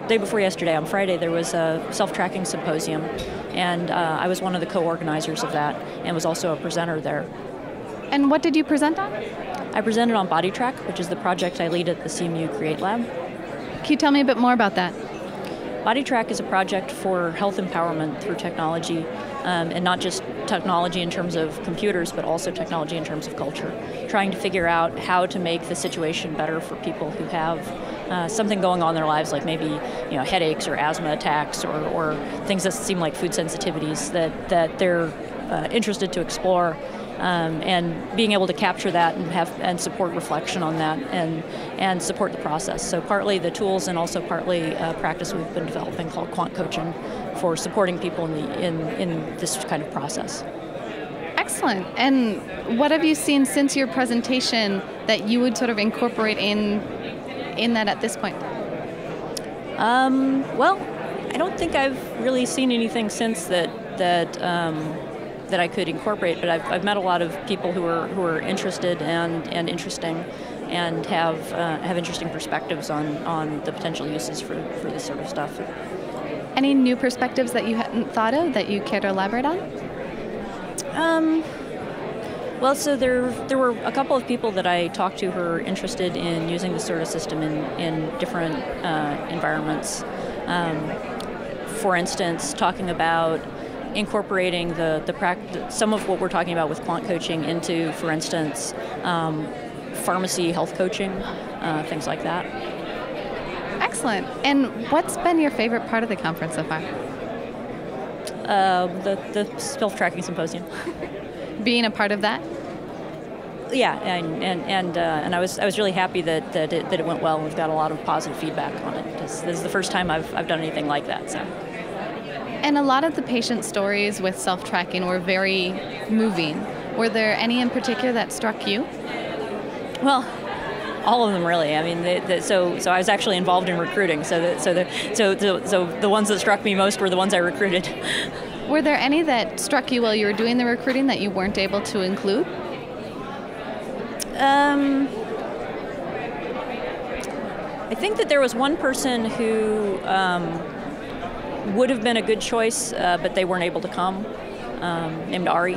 day before yesterday, on Friday, there was a self-tracking symposium, and I was one of the co-organizers of that, and was also a presenter there. And what did you present on? I presented on BodyTrack, which is the project I lead at the CMU Create Lab. Can you tell me a bit more about that? BodyTrack is a project for health empowerment through technology, and not just technology in terms of computers, but also technology in terms of culture. Trying to figure out how to make the situation better for people who have something going on in their lives, like maybe headaches or asthma attacks or things that seem like food sensitivities that they're interested to explore. And being able to capture that and support reflection on that and support the process. So partly the tools and also partly a practice we've been developing called quant coaching for supporting people in this kind of process. Excellent. And what have you seen since your presentation that you would sort of incorporate in that at this point? Well, I don't think I've really seen anything since that I could incorporate, but I've met a lot of people who are interested and interesting, and have interesting perspectives on the potential uses for this sort of stuff. Any new perspectives that you hadn't thought of that you care to elaborate on? Well, so there were a couple of people that I talked to who are interested in using this sort of system in different environments. For instance, talking about incorporating some of what we're talking about with quant coaching into, for instance, pharmacy health coaching, things like that. Excellent. And what's been your favorite part of the conference so far? The self-tracking symposium. Being a part of that? Yeah, and I was really happy that it went well. We've got a lot of positive feedback on it. This is the first time I've done anything like that. So. And a lot of the patient stories with self-tracking were very moving. Were there any in particular that struck you? Well, all of them really. I mean, so I was actually involved in recruiting. So the ones that struck me most were the ones I recruited. Were there any that struck you while you were doing the recruiting that you weren't able to include? I think that there was one person who would have been a good choice, but they weren't able to come, named Ari.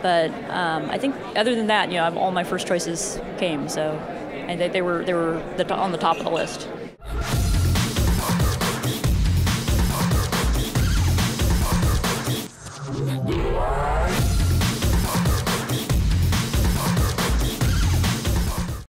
But I think other than that, all my first choices came, so and they were on the top of the list.